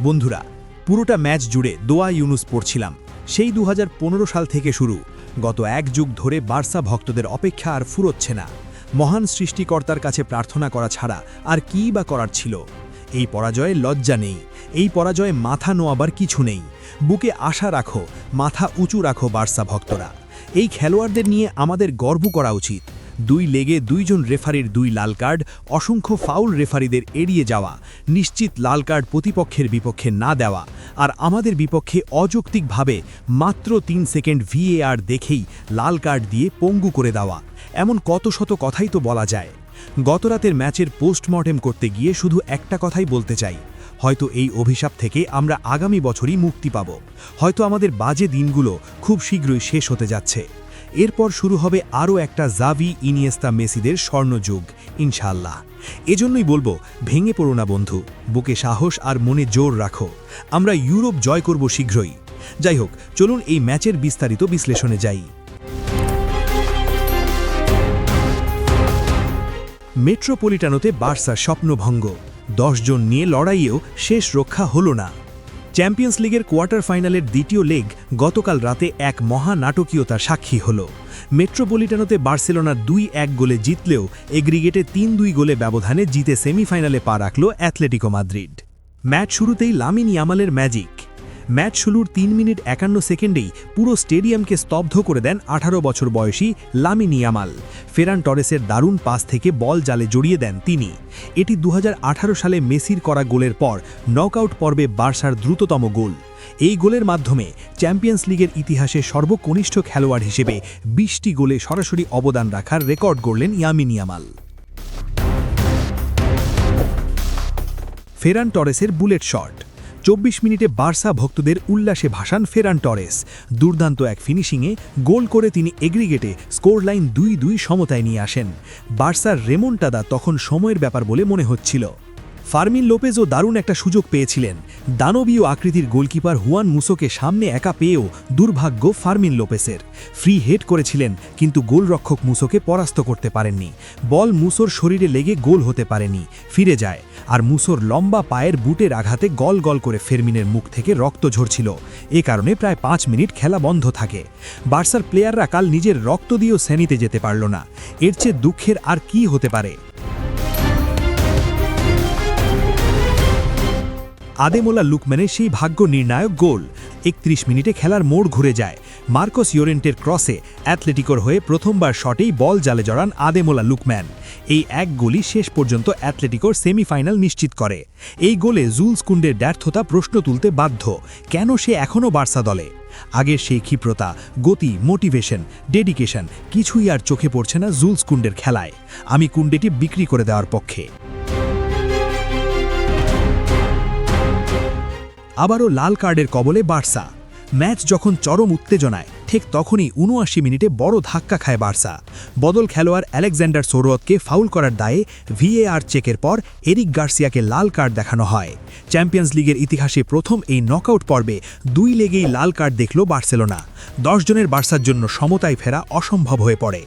বন্ধুরা, পুরোটা ম্যাচ জুড়ে দোয়া ইউনুস পড়ছিলাম। সেই 2015 সাল থেকে শুরু, গত এক যুগ ধরে বার্সা ভক্তদের অপেক্ষা আর ফুরোচ্ছে না। মহান সৃষ্টিকর্তার কাছে প্রার্থনা করা ছাড়া আর কী বা করার ছিল। এই পরাজয়ে লজ্জা নেই, এই পরাজয়ে মাথা নোয়াবার কিছু নেই। বুকে আশা রাখো, মাথা উঁচু রাখো বার্সা ভক্তরা। এই খেলোয়াড়দের নিয়ে আমাদের গর্ব করা উচিত। 2 লেগে 2 জন রেফারির 2 লাল কার্ড, অসংখ্য ফাউল রেফারিদের এড়িয়ে যাওয়া, নিশ্চিত লাল কার্ড প্রতিপক্ষের বিপক্ষে না দেওয়া, আর আমাদের বিপক্ষে অযৌক্তিকভাবে মাত্র 3 সেকেন্ড VAR দেখেই লাল কার্ড দিয়ে পঙ্গু করে দেওয়া, এমন কত শত কথাই তো বলা যায়। গতরাতের ম্যাচের পোস্টমর্টেম করতে গিয়ে শুধু একটা কথাই বলতে চাই, হয়তো এই অভিশাপ থেকে আমরা আগামী বছরই মুক্তি পাব। হয়তো আমাদের বাজে দিনগুলো খুব শীঘ্রই শেষ হতে যাচ্ছে। এরপর শুরু হবে আরও একটা জাভি, ইনিয়েস্তা, মেসিদের স্বর্ণযুগ, ইনশাআল্লাহ। এজন্যই বলবো, ভেঙে পড়ো না বন্ধু, বুকে সাহস আর মনে জোর রাখো। আমরা ইউরোপ জয় করব শীঘ্রই। যাই হোক, চলুন এই ম্যাচের বিস্তারিত বিশ্লেষণে যাই। মেট্রোপলিটানোতে বার্সার স্বপ্নভঙ্গ, 10 জন নিয়ে লড়াইয়েও শেষ রক্ষা হলো না। চ্যাম্পিয়ন্স লিগের কোয়ার্টার ফাইনালের দ্বিতীয় লেগ গতকাল রাতে এক মহানাটকীয়তার সাক্ষী হল। মেট্রোপলিটানোতে বার্সেলোনা 2-1 গোলে জিতলেও এগ্রিগেটে 3-2 গোলে ব্যবধানে জিতে সেমিফাইনালে পা রাখল অ্যাথলেটিকো মাদ্রিদ। ম্যাচ শুরুতেই লামিন ইয়ামালের ম্যাজিক। ম্যাচ শুরুর 3 মিনিট 51 সেকেন্ডেই পুরো স্টেডিয়ামকে স্তব্ধ করে দেন 18 বছর বয়সী লামিন ইয়ামাল। ফেরান টরেসের দারুণ পাস থেকে বল জালে জড়িয়ে দেন তিনি। এটি 2018 সালে মেসির করা গোলের পর নকআউট পর্বে বার্সার দ্রুততম গোল। এই গোলের মাধ্যমে চ্যাম্পিয়ন্স লিগের ইতিহাসে সর্বকনিষ্ঠ খেলোয়াড় হিসেবে 20টি গোলে সরাসরি অবদান রাখার রেকর্ড গড়লেন লামিন ইয়ামাল। ফেরান টরেসের বুলেট শট। 24 মিনিটে বার্সা ভক্তদের উল্লাসে ভাসান ফেরান টরেস। দুর্দান্ত এক ফিনিশিংয়ে গোল করে তিনি এগ্রিগেটে স্কোর লাইন 2-2 সমতায় নিয়ে আসেন। বার্সার রেমন্টাদা তখন সময়ের ব্যাপার বলে মনে হচ্ছিল। ফার্মিন লোপেজও দারুণ একটা সুযোগ পেয়েছিলেন। দানবীয় আকৃতির গোলকিপার হুয়ান মুসোকে সামনে একা পেয়েও দুর্ভাগ্য ফার্মিন লোপেসের। ফ্রি হেড করেছিলেন, কিন্তু গোলরক্ষক মুসোকে পরাস্ত করতে পারেননি। বল মুসোর শরীরে লেগে গোল হতে পারেনি, ফিরে যায়। আর মুসোর লম্বা পায়ের বুটের আঘাতে গল গল করে ফেরমিনের মুখ থেকে রক্ত ঝরছিল। এ কারণে প্রায় 5 মিনিট খেলা বন্ধ থাকে। বার্সার প্লেয়াররা কাল নিজের রক্ত দিয়েও সেমিতে যেতে পারল না। এর চেয়ে দুঃখের আর কি হতে পারে। আদেমোলা লুকম্যানের সেই ভাগ্য নির্ণায়ক গোল। 31 মিনিটে খেলার মোড় ঘুরে যায়। মার্কোস ইয়োরেন্টের ক্রসে অ্যাথলেটিকোর হয়ে প্রথমবার শটেই বল জালে জড়ান আদেমোলা লুকম্যান। এই এক গোলই শেষ পর্যন্ত অ্যাথলেটিকোর সেমিফাইনাল নিশ্চিত করে। এই গোলে জুলস কুন্ডের ব্যর্থতা প্রশ্ন তুলতে বাধ্য, কেন সে এখনও বার্সা দলে। আগের সেই ক্ষিপ্রতা, গতি, মোটিভেশন, ডেডিকেশন কিছুই আর চোখে পড়ছে না জুলস কুন্ডের খেলায়। আমি কুন্ডেটি বিক্রি করে দেওয়ার পক্ষে। আবারও লাল কার্ডের কবলে বার্সা। ম্যাচ যখন চরম উত্তেজনায়, ঠিক তখনই 79 মিনিটে বড় ধাক্কা খায় বার্সা। বদল খেলোয়াড় আলেকজান্ডার সোরোয়াতকে ফাউল করার দায়ে VAR চেকের পর এরিক গার্সিয়াকে লাল কার্ড দেখানো হয়। চ্যাম্পিয়ন্স লিগের ইতিহাসে প্রথম এই নকআউট পর্বে 2 লেগেই লাল কার্ড দেখল বার্সেলোনা। 10 জনের বার্সার জন্য সমতায় ফেরা অসম্ভব হয়ে পড়ে।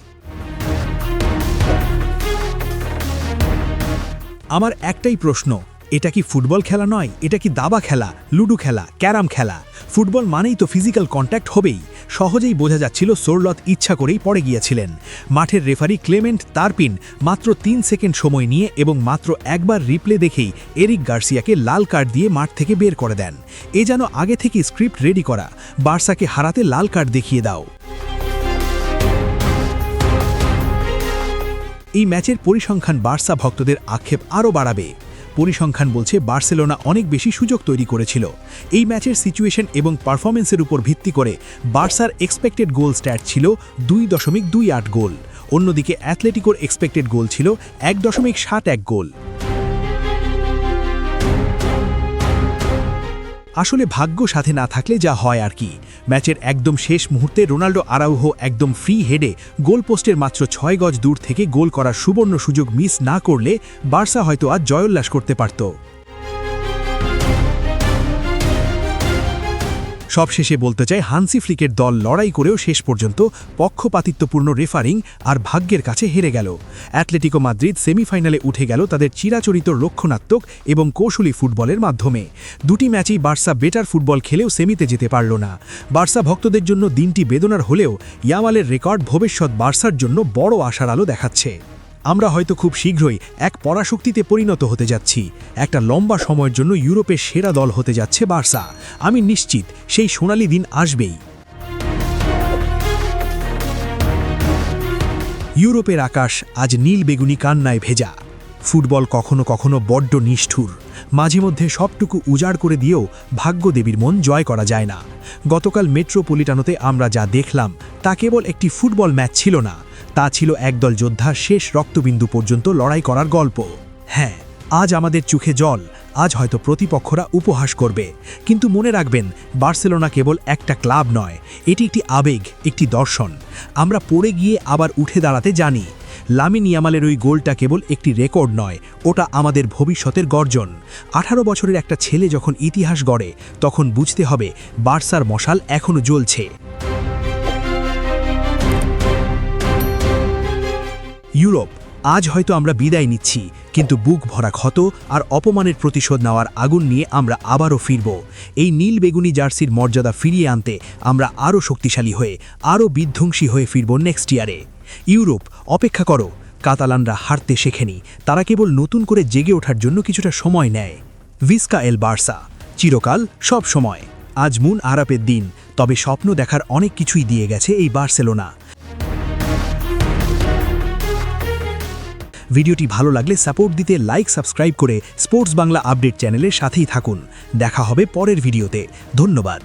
আমার একটাই প্রশ্ন, এটা কি ফুটবল খেলা নয়? এটা কি দাবা খেলা, লুডো খেলা, ক্যারাম খেলা? ফুটবল মানেই তো ফিজিক্যাল কন্ট্যাক্ট হবেই। সহজেই বোঝা যাচ্ছিল সোরলথ ইচ্ছা করেই পড়ে গিয়েছিলেন। মাঠের রেফারি ক্লেমেন্ট তারপিন মাত্র 3 সেকেন্ড সময় নিয়ে এবং মাত্র একবার রিপ্লে দেখেই এরিক গার্সিয়াকে লাল কার্ড দিয়ে মাঠ থেকে বের করে দেন। এ যেন আগে থেকে স্ক্রিপ্ট রেডি করা, বার্সাকে হারাতে লাল কার্ড দেখিয়ে দাও। এই ম্যাচের পরিসংখ্যান বার্সা ভক্তদের আক্ষেপ আরও বাড়াবে। পরিসংখ্যান বলছে বার্সেলোনা অনেক বেশি সুযোগ তৈরি করেছিল। এই ম্যাচের সিচুয়েশন এবং পারফরমেন্সের উপর ভিত্তি করে বার্সার এক্সপেক্টেড গোল স্ট্যাট ছিল 2.28 গোল। অন্যদিকে অ্যাথলেটিকোর এক্সপেক্টেড গোল ছিল 1.71 গোল। আসলে ভাগ্য সাথে না থাকলে যা হয় আর কি। ম্যাচের একদম শেষ মুহূর্তে রোনাল্ডো আরাউহো একদম ফ্রি হেডে গোল পোস্টের মাত্র 6 গজ দূর থেকে গোল করার সুবর্ণ সুযোগ মিস না করলে বার্সা হয়তো আজ জয়োল্লাস করতে পারত। সবশেষে বলতে চাই হান্সি ফ্লিকের দল লড়াই করেও শেষ পর্যন্ত পক্ষপাতিত্বপূর্ণ রেফারিং আর ভাগ্যের কাছে হেরে গেল। অ্যাটলেটিকো মাদ্রিদ সেমিফাইনালে উঠে গেল তাদের চিরাচরিত রক্ষণাত্মক এবং কৌশলী ফুটবলের মাধ্যমে। দুটি ম্যাচেই বার্সা বেটার ফুটবল খেলেও সেমিতে যেতে পারল না। বার্সা ভক্তদের জন্য দিনটি বেদনার হলেও ইয়ামালের রেকর্ড ভবিষ্যৎ বার্সার জন্য বড় আশার আলো দেখাচ্ছে। আমরা হয়তো খুব শীঘ্রই এক পরাশক্তিতে পরিণত হতে যাচ্ছি। একটা লম্বা সময়ের জন্য ইউরোপের সেরা দল হতে যাচ্ছে বার্সা। আমি নিশ্চিত সেই সোনালি দিন আসবেই। ইউরোপের আকাশ আজ নীল বেগুনি কান্নায় ভেজা। ফুটবল কখনো কখনো বড্ড নিষ্ঠুর। মাঝে মধ্যে সবটুকু উজাড় করে দিয়েও ভাগ্যদেবীর মন জয় করা যায় না। গতকাল মেট্রোপলিটানোতে আমরা যা দেখলাম তা কেবল একটি ফুটবল ম্যাচ ছিল না, তা ছিল একদল যোদ্ধা শেষ রক্তবিন্দু পর্যন্ত লড়াই করার গল্প। হ্যাঁ, আজ আমাদের চোখে জল, আজ হয়তো প্রতিপক্ষরা উপহাস করবে, কিন্তু মনে রাখবেন বার্সেলোনা কেবল একটা ক্লাব নয়, এটি একটি আবেগ, একটি দর্শন। আমরা পড়ে গিয়ে আবার উঠে দাঁড়াতে জানি। লামিন ইয়ামালের ওই গোলটা কেবল একটি রেকর্ড নয়, ওটা আমাদের ভবিষ্যতের গর্জন। 18 বছরের একটা ছেলে যখন ইতিহাস গড়ে, তখন বুঝতে হবে বার্সার মশাল এখনও জ্বলছে। ইউরোপ, আজ হয়তো আমরা বিদায় নিচ্ছি, কিন্তু বুক ভরা ক্ষত আর অপমানের প্রতিশোধ নেওয়ার আগুন নিয়ে আমরা আবারও ফিরব। এই নীল বেগুনি জার্সির মর্যাদা ফিরিয়ে আনতে আমরা আরও শক্তিশালী হয়ে, আরও বিধ্বংসী হয়ে ফিরব নেক্সট ইয়ারে। ইউরোপ, অপেক্ষা করো। কাতালানরা হারতে শেখেনি, তারা কেবল নতুন করে জেগে ওঠার জন্য কিছুটা সময় নেয়। ভিস্কা এল বার্সা, চিরকাল সব সময়। আজ মুন আরাপের দিন, তবে স্বপ্ন দেখার অনেক কিছুই দিয়ে গেছে এই বার্সেলোনা। ভিডিওটি ভালো লাগলে সাপোর্ট দিতে লাইক, সাবস্ক্রাইব করে স্পোর্টস বাংলা আপডেট চ্যানেলের সাথেই থাকুন। দেখা হবে পরের ভিডিওতে। ধন্যবাদ।